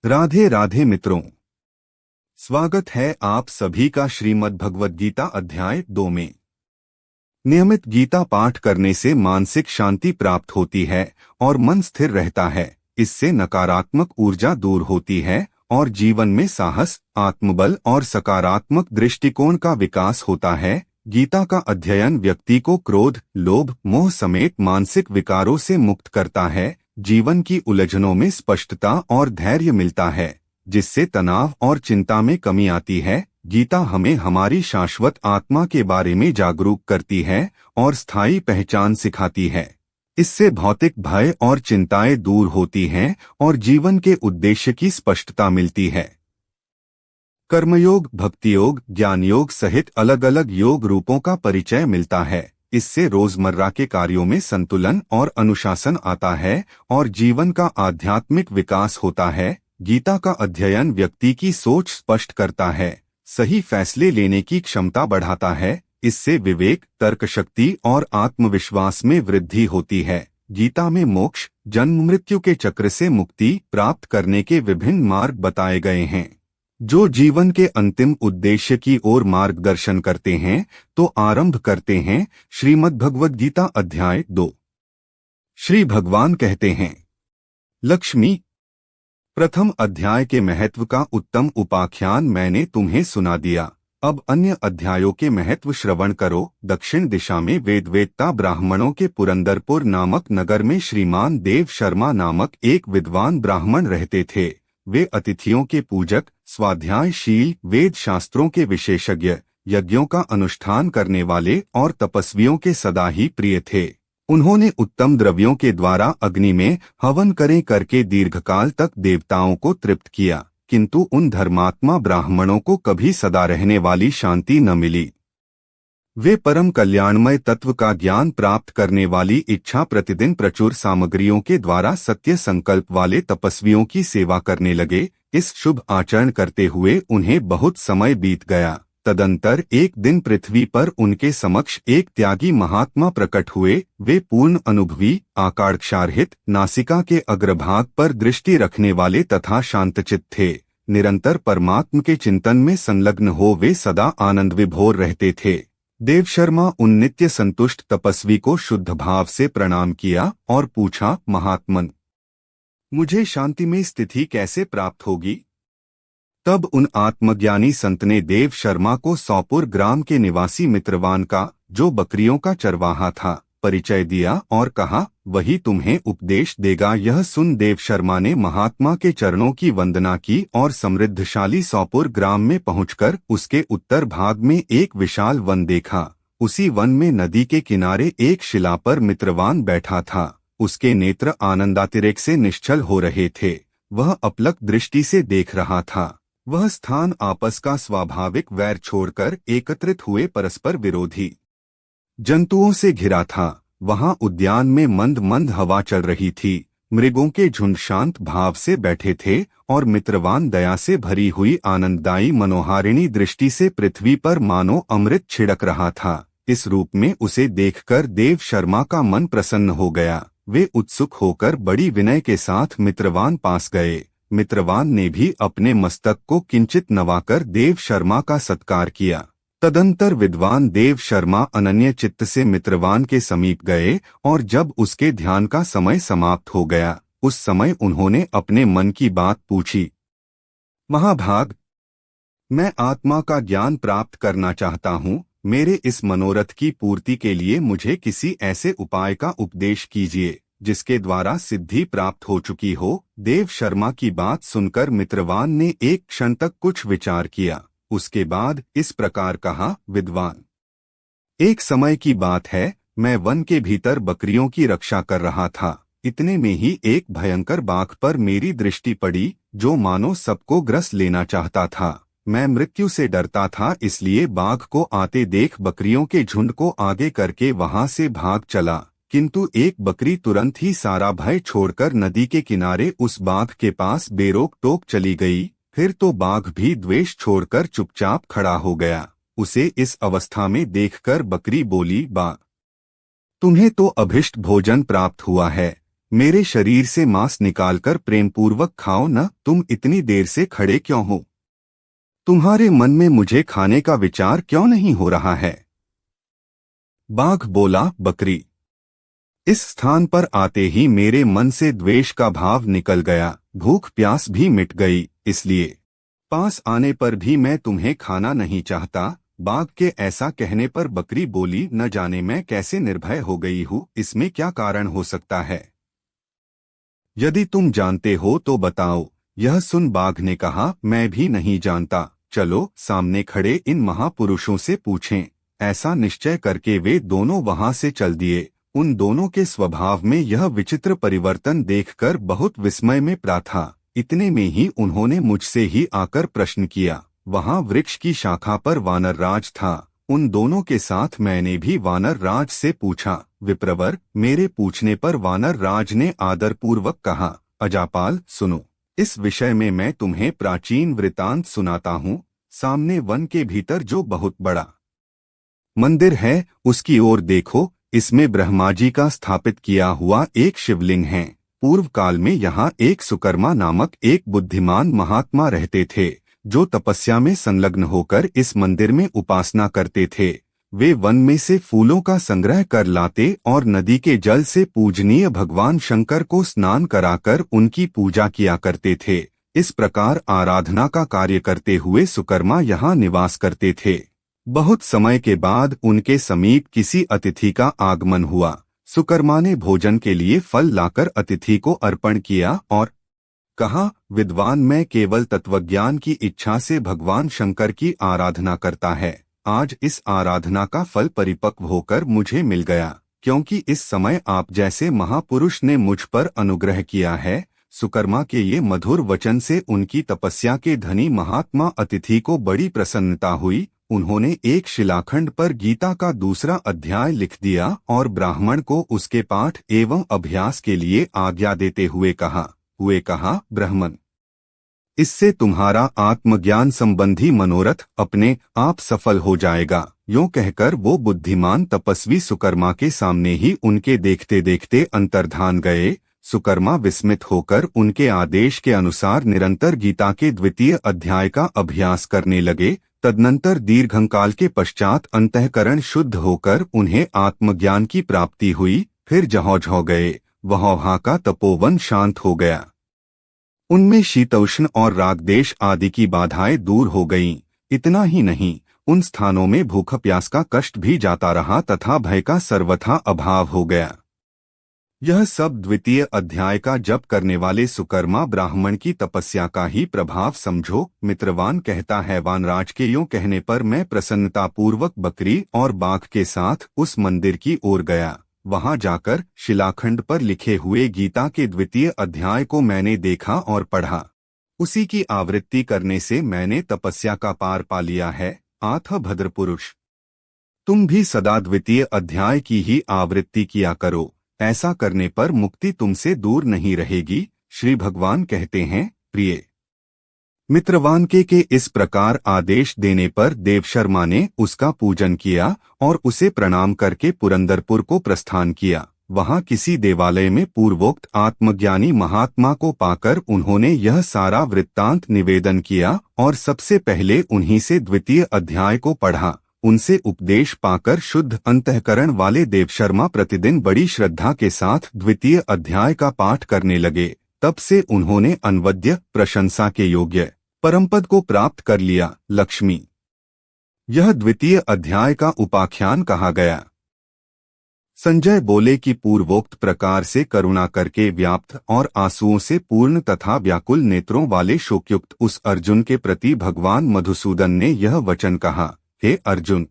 राधे राधे मित्रों, स्वागत है आप सभी का श्रीमद् भगवद गीता अध्याय 2 में। नियमित गीता पाठ करने से मानसिक शांति प्राप्त होती है और मन स्थिर रहता है। इससे नकारात्मक ऊर्जा दूर होती है और जीवन में साहस, आत्मबल और सकारात्मक दृष्टिकोण का विकास होता है। गीता का अध्ययन व्यक्ति को क्रोध, लोभ, मोह समेत मानसिक विकारों से मुक्त करता है। जीवन की उलझनों में स्पष्टता और धैर्य मिलता है, जिससे तनाव और चिंता में कमी आती है। गीता हमें हमारी शाश्वत आत्मा के बारे में जागरूक करती है और स्थायी पहचान सिखाती है। इससे भौतिक भय और चिंताएं दूर होती हैं और जीवन के उद्देश्य की स्पष्टता मिलती है। कर्मयोग, भक्ति योग, ज्ञान योग सहित अलग अलग योग रूपों का परिचय मिलता है। इससे रोजमर्रा के कार्यों में संतुलन और अनुशासन आता है और जीवन का आध्यात्मिक विकास होता है। गीता का अध्ययन व्यक्ति की सोच स्पष्ट करता है, सही फैसले लेने की क्षमता बढ़ाता है। इससे विवेक, तर्कशक्ति और आत्मविश्वास में वृद्धि होती है। गीता में मोक्ष, जन्म मृत्यु के चक्र से मुक्ति प्राप्त करने के विभिन्न मार्ग बताए गए हैं, जो जीवन के अंतिम उद्देश्य की ओर मार्गदर्शन करते हैं। तो आरंभ करते हैं श्रीमद् भगवद गीता अध्याय 2। श्री भगवान कहते हैं, लक्ष्मी, प्रथम अध्याय के महत्व का उत्तम उपाख्यान मैंने तुम्हें सुना दिया। अब अन्य अध्यायों के महत्व श्रवण करो। दक्षिण दिशा में वेदवेत्ता ब्राह्मणों के पुरंदरपुर नामक नगर में श्रीमान देव शर्मा नामक एक विद्वान ब्राह्मण रहते थे। वे अतिथियों के पूजक, स्वाध्यायशील, वेद शास्त्रों के विशेषज्ञ, यज्ञों का अनुष्ठान करने वाले और तपस्वियों के सदा ही प्रिय थे। उन्होंने उत्तम द्रव्यों के द्वारा अग्नि में हवन करके दीर्घकाल तक देवताओं को तृप्त किया, किंतु उन धर्मात्मा ब्राह्मणों को कभी सदा रहने वाली शांति न मिली। वे परम कल्याणमय तत्व का ज्ञान प्राप्त करने वाली इच्छा प्रतिदिन प्रचुर सामग्रियों के द्वारा सत्य संकल्प वाले तपस्वियों की सेवा करने लगे। इस शुभ आचरण करते हुए उन्हें बहुत समय बीत गया। तदंतर एक दिन पृथ्वी पर उनके समक्ष एक त्यागी महात्मा प्रकट हुए। वे पूर्ण अनुभवी, आकांक्षारहित, नासिका के अग्रभाग पर दृष्टि रखने वाले तथा शांतचित्त थे। निरंतर परमात्मा के चिंतन में संलग्न हो वे सदा आनंद विभोर रहते थे। देव शर्मा उन नित्य संतुष्ट तपस्वी को शुद्ध भाव से प्रणाम किया और पूछा, महात्मन, मुझे शांति में स्थिति कैसे प्राप्त होगी? तब उन आत्मज्ञानी संत ने देव शर्मा को सौपुर ग्राम के निवासी मित्रवान का, जो बकरियों का चरवाहा था, परिचय दिया और कहा, वही तुम्हें उपदेश देगा। यह सुन देव शर्मा ने महात्मा के चरणों की वंदना की और समृद्धशाली सौपुर ग्राम में पहुंचकर उसके उत्तर भाग में एक विशाल वन देखा। उसी वन में नदी के किनारे एक शिला पर मित्रवान बैठा था। उसके नेत्र आनंदातिरेक से निश्चल हो रहे थे। वह अपलक दृष्टि से देख रहा था। वह स्थान आपस का स्वाभाविक वैर छोड़कर एकत्रित हुए परस्पर विरोधी जंतुओं से घिरा था। वहां उद्यान में मंद मंद हवा चल रही थी। मृगों के झुंड शांत भाव से बैठे थे और मित्रवान दया से भरी हुई आनंददायी मनोहारिणी दृष्टि से पृथ्वी पर मानो अमृत छिड़क रहा था। इस रूप में उसे देखकर देव शर्मा का मन प्रसन्न हो गया। वे उत्सुक होकर बड़ी विनय के साथ मित्रवान पास गए। मित्रवान ने भी अपने मस्तक को किंचित नवाकर देव शर्मा का सत्कार किया। तदंतर विद्वान देव शर्मा अनन्य चित्त से मित्रवान के समीप गए और जब उसके ध्यान का समय समाप्त हो गया, उस समय उन्होंने अपने मन की बात पूछी। महाभाग, मैं आत्मा का ज्ञान प्राप्त करना चाहता हूँ। मेरे इस मनोरथ की पूर्ति के लिए मुझे किसी ऐसे उपाय का उपदेश कीजिए जिसके द्वारा सिद्धि प्राप्त हो चुकी हो। देव शर्मा की बात सुनकर मित्रवान ने एक क्षण तक कुछ विचार किया। उसके बाद इस प्रकार कहा, विद्वान, एक समय की बात है, मैं वन के भीतर बकरियों की रक्षा कर रहा था। इतने में ही एक भयंकर बाघ पर मेरी दृष्टि पड़ी, जो मानो सबको ग्रस लेना चाहता था। मैं मृत्यु से डरता था, इसलिए बाघ को आते देख बकरियों के झुंड को आगे करके वहां से भाग चला। किंतु एक बकरी तुरंत ही सारा भय छोड़कर नदी के किनारे उस बाघ के पास बेरोक टोक चली गई। फिर तो बाघ भी द्वेष छोड़कर चुपचाप खड़ा हो गया। उसे इस अवस्था में देखकर बकरी बोली, बाघ, तुम्हें तो अभिष्ट भोजन प्राप्त हुआ है। मेरे शरीर से मांस निकालकर प्रेमपूर्वक खाओ न। तुम इतनी देर से खड़े क्यों हो? तुम्हारे मन में मुझे खाने का विचार क्यों नहीं हो रहा है? बाघ बोला, बकरी, इस स्थान पर आते ही मेरे मन से द्वेष का भाव निकल गया, भूख प्यास भी मिट गई, इसलिए पास आने पर भी मैं तुम्हें खाना नहीं चाहता। बाघ के ऐसा कहने पर बकरी बोली, न जाने मैं कैसे निर्भय हो गई हूँ, इसमें क्या कारण हो सकता है? यदि तुम जानते हो तो बताओ। यह सुन बाघ ने कहा, मैं भी नहीं जानता, चलो सामने खड़े इन महापुरुषों से पूछें। ऐसा निश्चय करके वे दोनों वहां से चल दिए। उन दोनों के स्वभाव में यह विचित्र परिवर्तन देखकर बहुत विस्मय में पड़ा था। इतने में ही उन्होंने मुझसे ही आकर प्रश्न किया। वहां वृक्ष की शाखा पर वानर राज था। उन दोनों के साथ मैंने भी वानर राज से पूछा। विप्रवर, मेरे पूछने पर वानर राज ने आदरपूर्वक कहा, अजापाल सुनो, इस विषय में मैं तुम्हें प्राचीन वृतांत सुनाता हूँ। सामने वन के भीतर जो बहुत बड़ा मंदिर है, उसकी ओर देखो। इसमें ब्रह्मा जी का स्थापित किया हुआ एक शिवलिंग है। पूर्व काल में यहाँ एक सुकर्मा नामक एक बुद्धिमान महात्मा रहते थे, जो तपस्या में संलग्न होकर इस मंदिर में उपासना करते थे। वे वन में से फूलों का संग्रह कर लाते और नदी के जल से पूजनीय भगवान शंकर को स्नान कराकर उनकी पूजा किया करते थे। इस प्रकार आराधना का कार्य करते हुए सुकर्मा यहाँ निवास करते थे। बहुत समय के बाद उनके समीप किसी अतिथि का आगमन हुआ। सुकर्मा ने भोजन के लिए फल लाकर अतिथि को अर्पण किया और कहा, विद्वान, मैं केवल तत्वज्ञान की इच्छा से भगवान शंकर की आराधना करता है। आज इस आराधना का फल परिपक्व होकर मुझे मिल गया, क्योंकि इस समय आप जैसे महापुरुष ने मुझ पर अनुग्रह किया है। सुकर्मा के ये मधुर वचन से उनकी तपस्या के धनी महात्मा अतिथि को बड़ी प्रसन्नता हुई। उन्होंने एक शिलाखंड पर गीता का दूसरा अध्याय लिख दिया और ब्राह्मण को उसके पाठ एवं अभ्यास के लिए आज्ञा देते हुए कहा, ब्राह्मण, इससे तुम्हारा आत्मज्ञान संबंधी मनोरथ अपने आप सफल हो जाएगा। यूं कहकर वो बुद्धिमान तपस्वी सुकर्मा के सामने ही उनके देखते देखते अंतर्धान गए। सुकर्मा विस्मित होकर उनके आदेश के अनुसार निरंतर गीता के द्वितीय अध्याय का अभ्यास करने लगे। तदनंतर दीर्घकाल के पश्चात अंतःकरण शुद्ध होकर उन्हें आत्मज्ञान की प्राप्ति हुई। फिर जहाँ गए वहाँ का तपोवन शांत हो गया। उनमें शीतोष्ण और रागदेश आदि की बाधाएं दूर हो गईं। इतना ही नहीं, उन स्थानों में भूख प्यास का कष्ट भी जाता रहा तथा भय का सर्वथा अभाव हो गया। यह सब द्वितीय अध्याय का जप करने वाले सुकर्मा ब्राह्मण की तपस्या का ही प्रभाव समझो। मित्रवान कहता है, वानराज के यूं कहने पर मैं प्रसन्नतापूर्वक बकरी और बाघ के साथ उस मंदिर की ओर गया। वहां जाकर शिलाखंड पर लिखे हुए गीता के द्वितीय अध्याय को मैंने देखा और पढ़ा। उसी की आवृत्ति करने से मैंने तपस्या का पार पा लिया है। आथ भद्रपुरुष, तुम भी सदा द्वितीय अध्याय की ही आवृत्ति किया करो। ऐसा करने पर मुक्ति तुमसे दूर नहीं रहेगी। श्री भगवान कहते हैं, प्रिय मित्रवान के इस प्रकार आदेश देने पर देवशर्मा ने उसका पूजन किया और उसे प्रणाम करके पुरंदरपुर को प्रस्थान किया। वहां किसी देवालय में पूर्वोक्त आत्मज्ञानी महात्मा को पाकर उन्होंने यह सारा वृत्तांत निवेदन किया और सबसे पहले उन्हीं से द्वितीय अध्याय को पढ़ा। उनसे उपदेश पाकर शुद्ध अंतःकरण वाले देवशर्मा प्रतिदिन बड़ी श्रद्धा के साथ द्वितीय अध्याय का पाठ करने लगे। तब से उन्होंने अनवद्य प्रशंसा के योग्य परमपद को प्राप्त कर लिया। लक्ष्मी, यह द्वितीय अध्याय का उपाख्यान कहा गया। संजय बोले कि पूर्वोक्त प्रकार से करुणा करके व्याप्त और आंसुओं से पूर्ण तथा व्याकुल नेत्रों वाले शोकयुक्त उस अर्जुन के प्रति भगवान मधुसूदन ने यह वचन कहा, हे अर्जुन,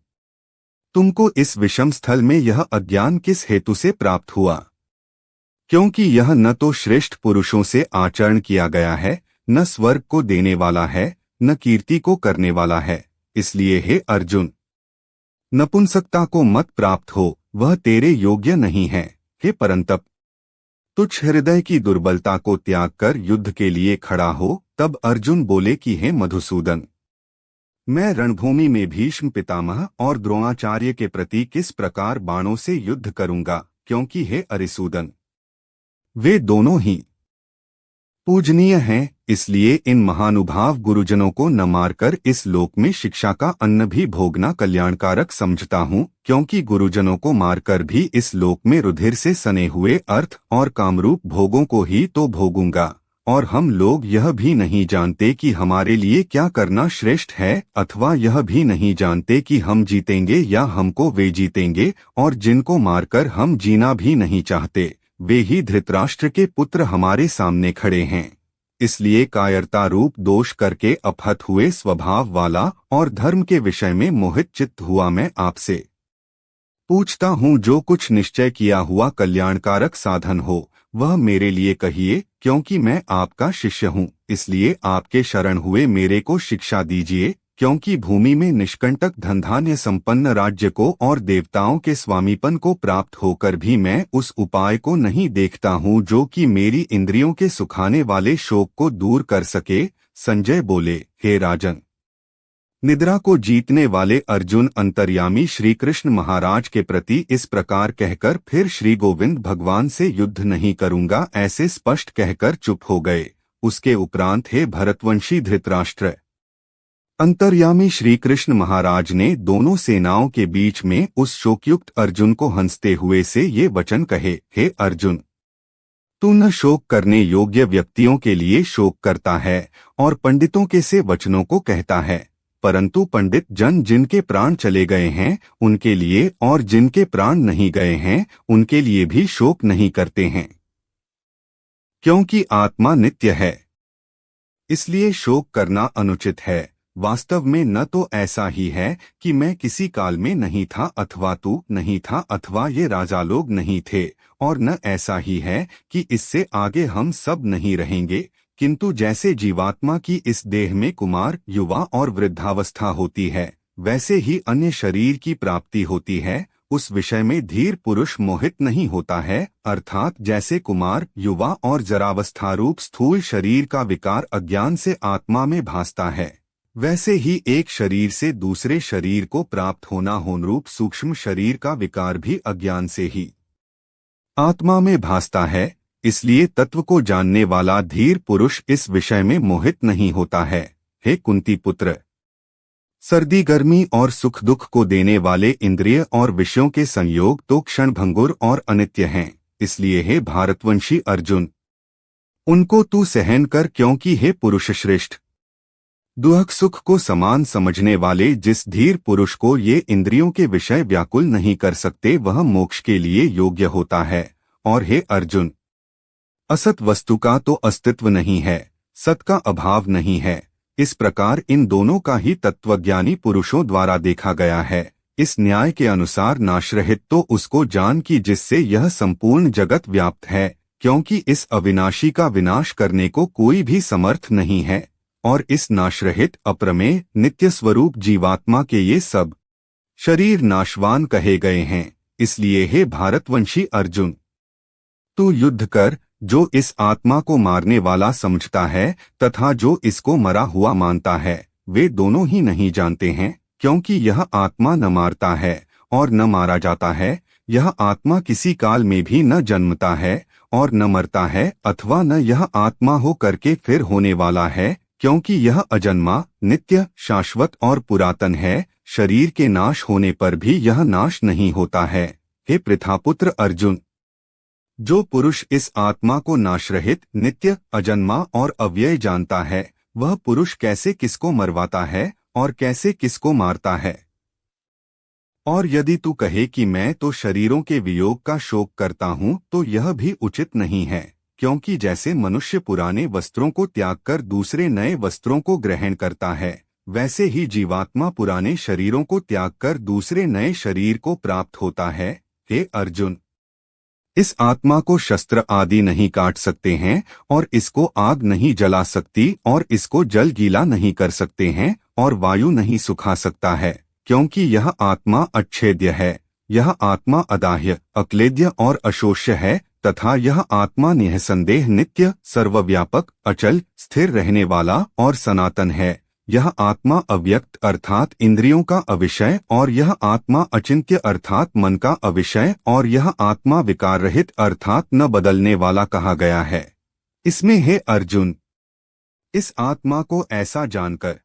तुमको इस विषम स्थल में यह अज्ञान किस हेतु से प्राप्त हुआ? क्योंकि यह न तो श्रेष्ठ पुरुषों से आचरण किया गया है, न स्वर्ग को देने वाला है, न कीर्ति को करने वाला है। इसलिए हे अर्जुन, नपुंसकता को मत प्राप्त हो, वह तेरे योग्य नहीं है। हे परंतप, तुच्छ हृदय की दुर्बलता को त्याग कर युद्ध के लिए खड़ा हो। तब अर्जुन बोले कि हे मधुसूदन, मैं रणभूमि में भीष्म पितामह और द्रोणाचार्य के प्रति किस प्रकार बाणों से युद्ध करूंगा? क्योंकि हे अरिसूदन, वे दोनों ही पूजनीय हैं, इसलिए इन महानुभाव गुरुजनों को न मारकर इस लोक में शिक्षा का अन्न भी भोगना कल्याणकारक समझता हूँ, क्योंकि गुरुजनों को मारकर भी इस लोक में रुधिर से सने हुए अर्थ और कामरूप भोगों को ही तो भोगूंगा। और हम लोग यह भी नहीं जानते कि हमारे लिए क्या करना श्रेष्ठ है, अथवा यह भी नहीं जानते कि हम जीतेंगे या हमको वे जीतेंगे, और जिनको मारकर हम जीना भी नहीं चाहते, वे ही धृतराष्ट्र के पुत्र हमारे सामने खड़े हैं। इसलिए कायरता रूप दोष करके अपहत हुए स्वभाव वाला और धर्म के विषय में मोहित चित्त हुआ मैं आपसे पूछता हूँ, जो कुछ निश्चय किया हुआ कल्याणकारक साधन हो वह मेरे लिए कहिए, क्योंकि मैं आपका शिष्य हूँ। इसलिए आपके शरण हुए मेरे को शिक्षा दीजिए, क्योंकि भूमि में निष्कंटक धनधान्य संपन्न राज्य को और देवताओं के स्वामीपन को प्राप्त होकर भी मैं उस उपाय को नहीं देखता हूँ जो कि मेरी इंद्रियों के सुखाने वाले शोक को दूर कर सके। संजय बोले, हे राजन, निद्रा को जीतने वाले अर्जुन अंतर्यामी श्री कृष्ण महाराज के प्रति इस प्रकार कहकर फिर श्री गोविंद भगवान से युद्ध नहीं करूंगा ऐसे स्पष्ट कहकर चुप हो गए। उसके उपरांत हे भरतवंशी धृतराष्ट्र, अंतर्यामी श्री कृष्ण महाराज ने दोनों सेनाओं के बीच में उस शोकयुक्त अर्जुन को हंसते हुए से ये वचन कहे, हे अर्जुन, तू न शोक करने योग्य व्यक्तियों के लिए शोक करता है और पंडितों के से वचनों को कहता है, परंतु पंडित जन जिनके प्राण चले गए हैं उनके लिए और जिनके प्राण नहीं गए हैं उनके लिए भी शोक नहीं करते हैं, क्योंकि आत्मा नित्य है, इसलिए शोक करना अनुचित है। वास्तव में न तो ऐसा ही है कि मैं किसी काल में नहीं था अथवा तू नहीं था अथवा ये राजा लोग नहीं थे, और न ऐसा ही है कि इससे आगे हम सब नहीं रहेंगे, किंतु जैसे जीवात्मा की इस देह में कुमार, युवा और वृद्धावस्था होती है, वैसे ही अन्य शरीर की प्राप्ति होती है, उस विषय में धीर पुरुष मोहित नहीं होता है। अर्थात जैसे कुमार, युवा और जरावस्था रूप स्थूल शरीर का विकार अज्ञान से आत्मा में भासता है, वैसे ही एक शरीर से दूसरे शरीर को प्राप्त होना होनरूप सूक्ष्म शरीर का विकार भी अज्ञान से ही आत्मा में भासता है। इसलिए तत्व को जानने वाला धीर पुरुष इस विषय में मोहित नहीं होता है। हे कुंती पुत्र, सर्दी गर्मी और सुख दुख को देने वाले इंद्रिय और विषयों के संयोग तो क्षणभंगुर और अनित्य हैं, इसलिए हे भारतवंशी अर्जुन, उनको तू सहन कर, क्योंकि हे पुरुष श्रेष्ठ, दुख सुख को समान समझने वाले जिस धीर पुरुष को ये इंद्रियों के विषय व्याकुल नहीं कर सकते वह मोक्ष के लिए योग्य होता है। और हे अर्जुन, असत वस्तु का तो अस्तित्व नहीं है, सत का अभाव नहीं है, इस प्रकार इन दोनों का ही तत्वज्ञानी पुरुषों द्वारा देखा गया है। इस न्याय के अनुसार नाशरहित तो उसको जान की जिससे यह संपूर्ण जगत व्याप्त है, क्योंकि इस अविनाशी का विनाश करने को कोई भी समर्थ नहीं है, और इस नाशरहित अप्रमेय नित्य स्वरूप जीवात्मा के ये सब शरीर नाशवान कहे गए हैं। इसलिए हे भारतवंशी अर्जुन, तू युद्ध कर, जो इस आत्मा को मारने वाला समझता है तथा जो इसको मरा हुआ मानता है, वे दोनों ही नहीं जानते हैं, क्योंकि यह आत्मा न मारता है और न मारा जाता है, यह आत्मा किसी काल में भी न जन्मता है और न मरता है, अथवा न यह आत्मा हो करके फिर होने वाला है, क्योंकि यह अजन्मा, नित्य, शाश्वत और पुरातन है। शरीर के नाश होने पर भी यह नाश नहीं होता है। हे पृथापुत्र अर्जुन, जो पुरुष इस आत्मा को नाशरहित, नित्य, अजन्मा और अव्यय जानता है, वह पुरुष कैसे किसको मरवाता है और कैसे किसको मारता है। और यदि तू कहे कि मैं तो शरीरों के वियोग का शोक करता हूँ, तो यह भी उचित नहीं है, क्योंकि जैसे मनुष्य पुराने वस्त्रों को त्याग कर दूसरे नए वस्त्रों को ग्रहण करता है, वैसे ही जीवात्मा पुराने शरीरों को त्याग कर दूसरे नए शरीर को प्राप्त होता है। हे अर्जुन, इस आत्मा को शस्त्र आदि नहीं काट सकते हैं और इसको आग नहीं जला सकती और इसको जल गीला नहीं कर सकते हैं और वायु नहीं सुखा सकता है, क्योंकि यह आत्मा अच्छेद्य है। यह आत्मा अदाह्य, अक्लेद्य और अशोष्य है तथा यह आत्मा निःसंदेह नित्य, सर्वव्यापक, अचल, स्थिर रहने वाला और सनातन है। यह आत्मा अव्यक्त अर्थात इंद्रियों का अविषय और यह आत्मा अचिंत्य अर्थात मन का अविषय और यह आत्मा विकार रहित अर्थात न बदलने वाला कहा गया है। इसमें हे अर्जुन, इस आत्मा को ऐसा जानकर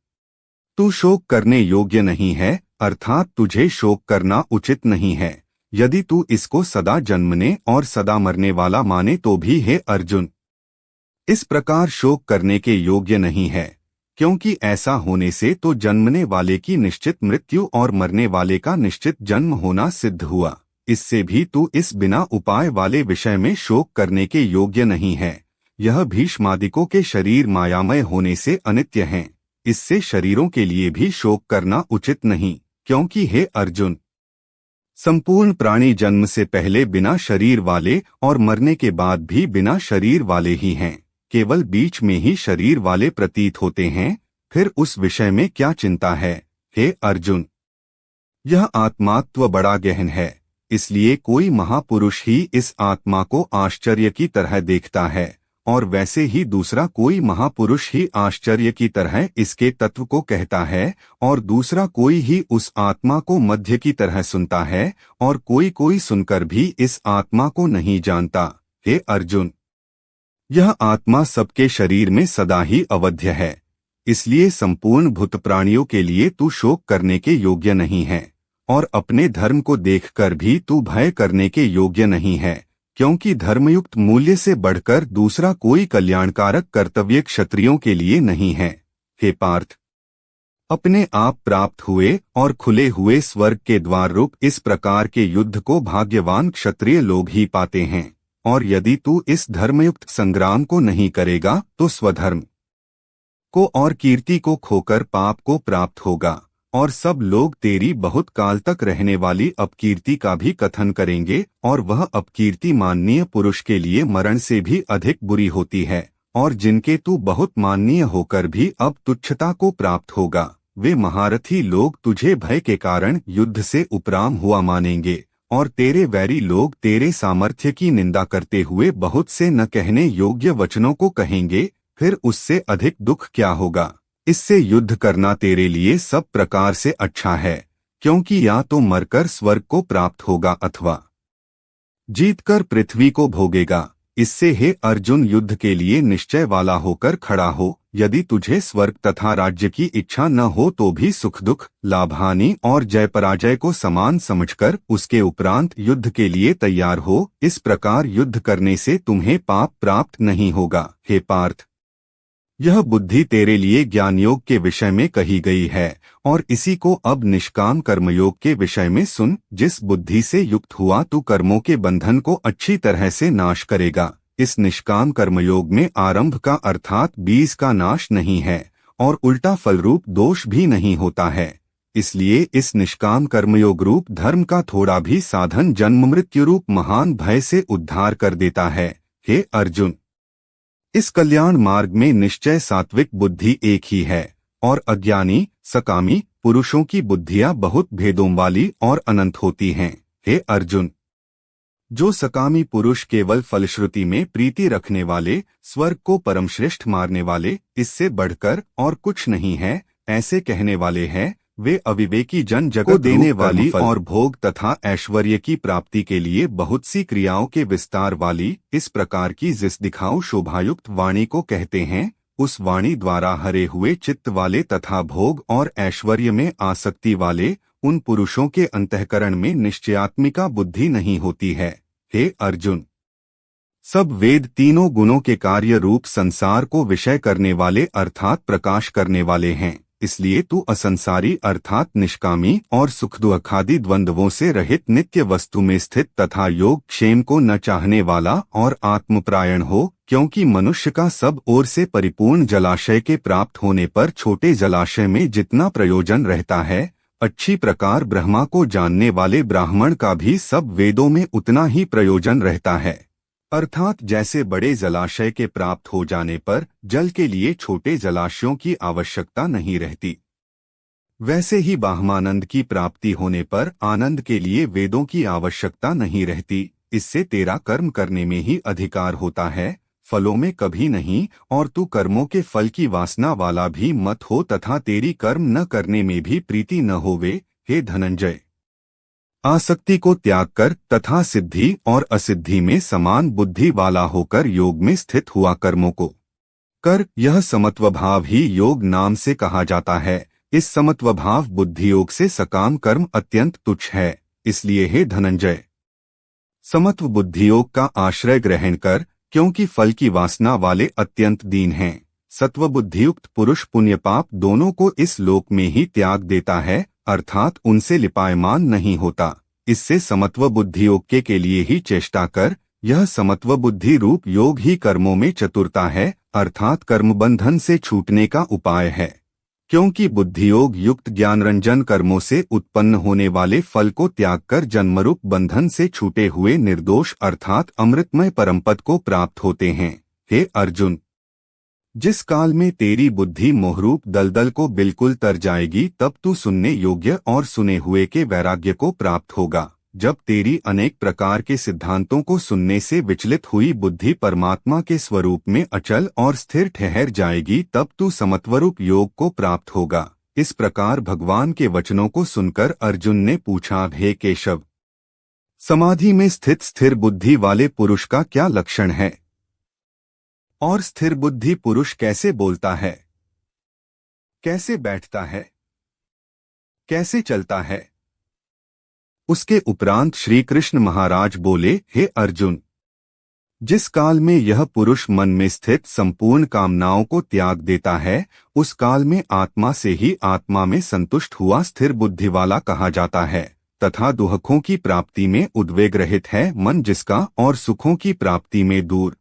तू शोक करने योग्य नहीं है, अर्थात तुझे शोक करना उचित नहीं है। यदि तू इसको सदा जन्मने और सदा मरने वाला माने तो भी हे अर्जुन, इस प्रकार शोक करने के योग्य नहीं है, क्योंकि ऐसा होने से तो जन्मने वाले की निश्चित मृत्यु और मरने वाले का निश्चित जन्म होना सिद्ध हुआ। इससे भी तू इस बिना उपाय वाले विषय में शोक करने के योग्य नहीं है। यह भीष्मादिकों के शरीर मायामय होने से अनित्य हैं, इससे शरीरों के लिए भी शोक करना उचित नहीं, क्योंकि हे अर्जुन, संपूर्ण प्राणी जन्म से पहले बिना शरीर वाले और मरने के बाद भी बिना शरीर वाले ही हैं, केवल बीच में ही शरीर वाले प्रतीत होते हैं। फिर उस विषय में क्या चिंता है हे अर्जुन? यह आत्मात्व बड़ा गहन है, इसलिए कोई महापुरुष ही इस आत्मा को आश्चर्य की तरह देखता है और वैसे ही दूसरा कोई महापुरुष ही आश्चर्य की तरह इसके तत्व को कहता है और दूसरा कोई ही उस आत्मा को मध्य की तरह सुनता है और कोई कोई सुनकर भी इस आत्मा को नहीं जानता। हे अर्जुन, यह आत्मा सबके शरीर में सदा ही अवध्य है, इसलिए संपूर्ण भूत प्राणियों के लिए तू शोक करने के योग्य नहीं है और अपने धर्म को देखकर भी तू भय करने के योग्य नहीं है, क्योंकि धर्मयुक्त मूल्य से बढ़कर दूसरा कोई कल्याणकारक कर्तव्य क्षत्रियों के लिए नहीं है। हे पार्थ, अपने आप प्राप्त हुए और खुले हुए स्वर्ग के द्वार रूप इस प्रकार के युद्ध को भाग्यवान क्षत्रिय लोग ही पाते हैं, और यदि तू इस धर्मयुक्त संग्राम को नहीं करेगा तो स्वधर्म को और कीर्ति को खोकर पाप को प्राप्त होगा और सब लोग तेरी बहुत काल तक रहने वाली अपकीर्ति का भी कथन करेंगे और वह अपकीर्ति माननीय पुरुष के लिए मरण से भी अधिक बुरी होती है और जिनके तू बहुत माननीय होकर भी अब तुच्छता को प्राप्त होगा, वे महारथी लोग तुझे भय के कारण युद्ध से उपराम हुआ मानेंगे और तेरे वैरी लोग तेरे सामर्थ्य की निंदा करते हुए बहुत से न कहने योग्य वचनों को कहेंगे। फिर उससे अधिक दुख क्या होगा? इससे युद्ध करना तेरे लिए सब प्रकार से अच्छा है, क्योंकि या तो मरकर स्वर्ग को प्राप्त होगा अथवा जीतकर पृथ्वी को भोगेगा। इससे हे अर्जुन, युद्ध के लिए निश्चय वाला होकर खड़ा हो। यदि तुझे स्वर्ग तथा राज्य की इच्छा न हो तो भी सुख दुख, लाभहानि और जय पराजय को समान समझकर उसके उपरांत युद्ध के लिए तैयार हो। इस प्रकार युद्ध करने से तुम्हें पाप प्राप्त नहीं होगा। हे पार्थ, यह बुद्धि तेरे लिए ज्ञान योग के विषय में कही गई है और इसी को अब निष्काम कर्मयोग के विषय में सुन। जिस बुद्धि से युक्त हुआ तू कर्मों के बंधन को अच्छी तरह से नाश करेगा। इस निष्काम कर्मयोग में आरंभ का अर्थात बीज का नाश नहीं है और उल्टा फलरूप दोष भी नहीं होता है। इसलिए इस निष्काम कर्मयोग रूप धर्म का थोड़ा भी साधन जन्म मृत्यु रूप महान भय से उद्धार कर देता है। हे अर्जुन, इस कल्याण मार्ग में निश्चय सात्विक बुद्धि एक ही है और अज्ञानी सकामी पुरुषों की बुद्धियां बहुत भेदों वाली और अनंत होती हैं। हे अर्जुन, जो सकामी पुरुष केवल फलश्रुति में प्रीति रखने वाले, स्वर्ग को परमश्रेष्ठ मारने वाले, इससे बढ़कर और कुछ नहीं है ऐसे कहने वाले हैं, वे अविवेकी जन जगत देने वाली और भोग तथा ऐश्वर्य की प्राप्ति के लिए बहुत सी क्रियाओं के विस्तार वाली इस प्रकार की जिस दिखाऊ शोभायुक्त वाणी को कहते हैं। उस वाणी द्वारा हरे हुए चित्त वाले तथा भोग और ऐश्वर्य में आसक्ति वाले उन पुरुषों के अंतःकरण में निश्चयात्मिका बुद्धि नहीं होती है। हे अर्जुन, सब वेद तीनों गुणों के कार्य रूप संसार को विषय करने वाले अर्थात प्रकाश करने वाले हैं। इसलिए तू असंसारी अर्थात निष्कामी और सुख दुखादि द्वंद्वों से रहित नित्य वस्तु में स्थित तथा योग क्षेम को न चाहने वाला और आत्मप्रायण हो, क्योंकि मनुष्य का सब ओर से परिपूर्ण जलाशय के प्राप्त होने पर छोटे जलाशय में जितना प्रयोजन रहता है, अच्छी प्रकार ब्रह्मा को जानने वाले ब्राह्मण का भी सब वेदों में उतना ही प्रयोजन रहता है। अर्थात जैसे बड़े जलाशय के प्राप्त हो जाने पर जल के लिए छोटे जलाशयों की आवश्यकता नहीं रहती, वैसे ही ब्रह्मानंद की प्राप्ति होने पर आनंद के लिए वेदों की आवश्यकता नहीं रहती। इससे तेरा कर्म करने में ही अधिकार होता है। फलों में कभी नहीं, और तू कर्मों के फल की वासना वाला भी मत हो तथा तेरी कर्म न करने में भी प्रीति न होवे। हे धनंजय, आसक्ति को त्याग कर तथा सिद्धि और असिद्धि में समान बुद्धि वाला होकर योग में स्थित हुआ कर्मों को कर। यह समत्वभाव ही योग नाम से कहा जाता है। इस समत्वभाव बुद्धि योग से सकाम कर्म अत्यंत तुच्छ है। इसलिए हे धनंजय, समत्व बुद्धि योग का आश्रय ग्रहण कर, क्योंकि फल की वासना वाले अत्यंत दीन हैं। सत्व बुद्धियुक्त पुरुष पुण्य पाप दोनों को इस लोक में ही त्याग देता है, अर्थात उनसे लिपायमान नहीं होता। इससे समत्व बुद्धि योग के लिए ही चेष्टा कर। यह समत्व बुद्धि रूप योग ही कर्मों में चतुरता है, अर्थात कर्म बंधन से छूटने का उपाय है। क्योंकि बुद्धि योग युक्त ज्ञानरंजन कर्मों से उत्पन्न होने वाले फल को त्याग कर जन्मरूप बंधन से छूटे हुए निर्दोष अर्थात अमृतमय परमपद को प्राप्त होते हैं। हे अर्जुन, जिस काल में तेरी बुद्धि मोहरूप दलदल को बिल्कुल तर जाएगी, तब तू सुनने योग्य और सुने हुए के वैराग्य को प्राप्त होगा। जब तेरी अनेक प्रकार के सिद्धांतों को सुनने से विचलित हुई बुद्धि परमात्मा के स्वरूप में अचल और स्थिर ठहर जाएगी, तब तू समत्वरूप योग को प्राप्त होगा। इस प्रकार भगवान के वचनों को सुनकर अर्जुन ने पूछा, हे केशव, समाधि में स्थित स्थिर बुद्धि वाले पुरुष का क्या लक्षण है? और स्थिर बुद्धि पुरुष कैसे बोलता है, कैसे बैठता है, कैसे चलता है? उसके उपरांत श्री कृष्ण महाराज बोले, हे अर्जुन, जिस काल में यह पुरुष मन में स्थित संपूर्ण कामनाओं को त्याग देता है, उस काल में आत्मा से ही आत्मा में संतुष्ट हुआ स्थिर बुद्धि वाला कहा जाता है। तथा दुखों की प्राप्ति में उद्वेग रहित है मन जिसका, और सुखों की प्राप्ति में दूर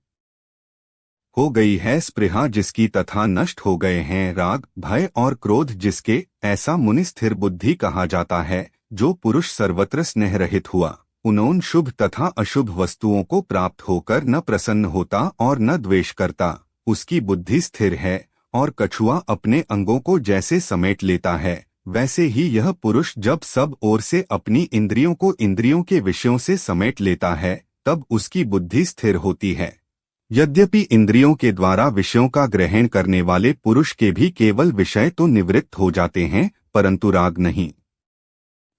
हो गई है स्पृहा जिसकी, तथा नष्ट हो गए हैं राग भय और क्रोध जिसके, ऐसा मुनि स्थिर बुद्धि कहा जाता है। जो पुरुष सर्वत्र स्नेह रहित हुआ, उन्होंने शुभ तथा अशुभ वस्तुओं को प्राप्त होकर न प्रसन्न होता और न द्वेष करता, उसकी बुद्धि स्थिर है। और कछुआ अपने अंगों को जैसे समेट लेता है, वैसे ही यह पुरुष जब सब ओर से अपनी इंद्रियों को इंद्रियों के विषयों से समेट लेता है, तब उसकी बुद्धि स्थिर होती है। यद्यपि इंद्रियों के द्वारा विषयों का ग्रहण करने वाले पुरुष के भी केवल विषय तो निवृत्त हो जाते हैं, परंतु राग नहीं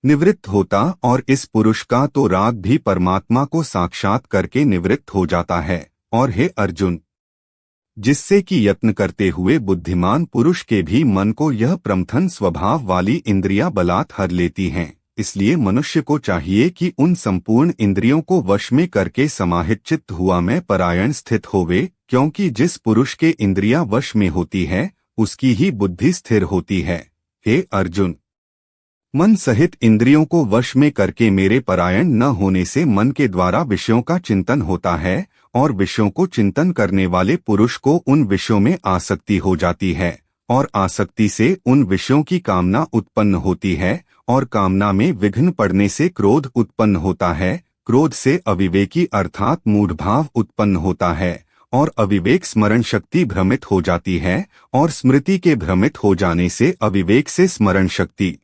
निवृत्त होता, और इस पुरुष का तो राग भी परमात्मा को साक्षात करके निवृत्त हो जाता है। और हे अर्जुन, जिससे कि यत्न करते हुए बुद्धिमान पुरुष के भी मन को यह प्रमथन स्वभाव वाली इंद्रियां बलात् हर लेती हैं। इसलिए मनुष्य को चाहिए कि उन संपूर्ण इंद्रियों को वश में करके समाहित चित्त हुआ में परायण स्थित होवे, क्योंकि जिस पुरुष के इंद्रियां वश में होती है, उसकी ही बुद्धि स्थिर होती है। हे अर्जुन, मन सहित इंद्रियों को वश में करके मेरे परायण न होने से मन के द्वारा विषयों का चिंतन होता है, और विषयों को चिंतन करने वाले पुरुष को उन विषयों में आसक्ति हो जाती है, और आसक्ति से उन विषयों की कामना उत्पन्न होती है, और कामना में विघ्न पड़ने से क्रोध उत्पन्न होता है। क्रोध से अविवेकी अर्थात मूढ़भाव उत्पन्न होता है, और अविवेक स्मरण शक्ति भ्रमित हो जाती है, और स्मृति के भ्रमित हो जाने से अविवेक से स्मरण शक्ति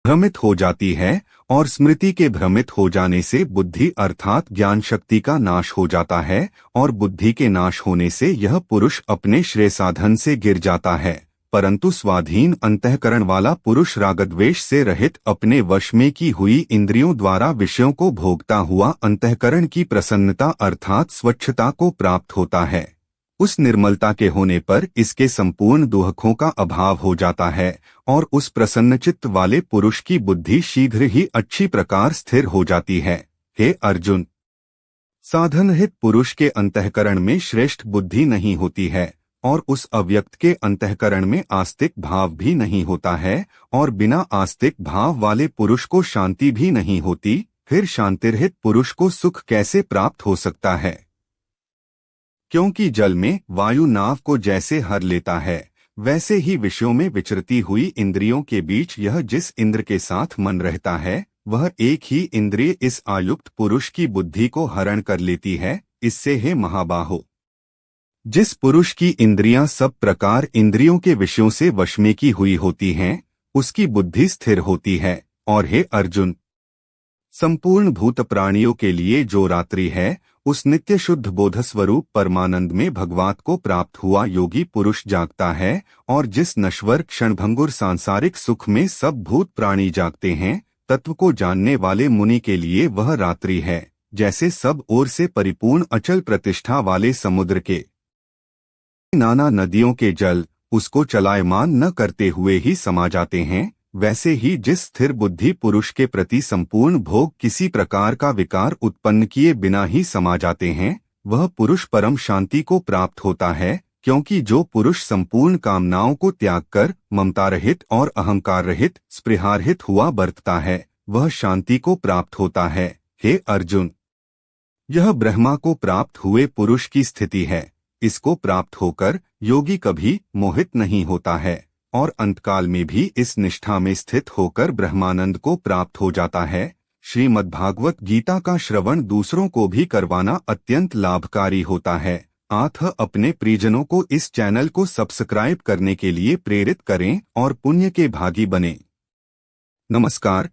भ्रमित हो जाती है, और स्मृति के भ्रमित हो जाने से बुद्धि अर्थात ज्ञान शक्ति का नाश हो जाता है, और बुद्धि के नाश होने से यह पुरुष अपने श्रेय साधन से गिर जाता है। परंतु स्वाधीन अंतःकरण वाला पुरुष रागद्वेष से रहित अपने वश में की हुई इंद्रियों द्वारा विषयों को भोगता हुआ अंतःकरण की प्रसन्नता अर्थात स्वच्छता को प्राप्त होता है। उस निर्मलता के होने पर इसके संपूर्ण दुखों का अभाव हो जाता है, और उस प्रसन्नचित्त वाले पुरुष की बुद्धि शीघ्र ही अच्छी प्रकार स्थिर हो जाती है। हे अर्जुन, साधनहित पुरुष के अंतःकरण में श्रेष्ठ बुद्धि नहीं होती है, और उस अव्यक्त के अंतःकरण में आस्तिक भाव भी नहीं होता है, और बिना आस्तिक भाव वाले पुरुष को शांति भी नहीं होती। फिर शांतिरहित पुरुष को सुख कैसे प्राप्त हो सकता है? क्योंकि जल में वायु नाव को जैसे हर लेता है, वैसे ही विषयों में विचरती हुई इंद्रियों के बीच यह जिस इंद्र के साथ मन रहता है, वह एक ही इंद्रिय इस आयुक्त पुरुष की बुद्धि को हरण कर लेती है। इससे हे महाबाहो, जिस पुरुष की इंद्रियां सब प्रकार इंद्रियों के विषयों से वश में की हुई होती हैं, उसकी बुद्धि स्थिर होती है। और हे अर्जुन, संपूर्ण भूत प्राणियों के लिए जो रात्रि है, उस नित्य शुद्ध बोधस्वरूप परमानंद में भगवात को प्राप्त हुआ योगी पुरुष जागता है, और जिस नश्वर क्षणभंगुर सांसारिक सुख में सब भूत प्राणी जागते हैं, तत्व को जानने वाले मुनि के लिए वह रात्रि है, जैसे सब ओर से परिपूर्ण अचल प्रतिष्ठा वाले समुद्र के नाना नदियों के जल उसको चलायमान न करते हुए ही समा जाते हैं, वैसे ही जिस स्थिर बुद्धि पुरुष के प्रति संपूर्ण भोग किसी प्रकार का विकार उत्पन्न किए बिना ही समा जाते हैं, वह पुरुष परम शांति को प्राप्त होता है, क्योंकि जो पुरुष संपूर्ण कामनाओं को त्याग कर ममता रहित और अहंकार रहित स्पृहारहित हुआ बरतता है, वह शांति को प्राप्त होता है। हे अर्जुन, यह ब्रह्मा को प्राप्त हुए पुरुष की स्थिति है। इसको प्राप्त होकर योगी कभी मोहित नहीं होता है, और अंतकाल में भी इस निष्ठा में स्थित होकर ब्रह्मानंद को प्राप्त हो जाता है। श्रीमद्भागवत गीता का श्रवण दूसरों को भी करवाना अत्यंत लाभकारी होता है। आप अपने प्रियजनों को इस चैनल को सब्सक्राइब करने के लिए प्रेरित करें और पुण्य के भागी बनें। नमस्कार।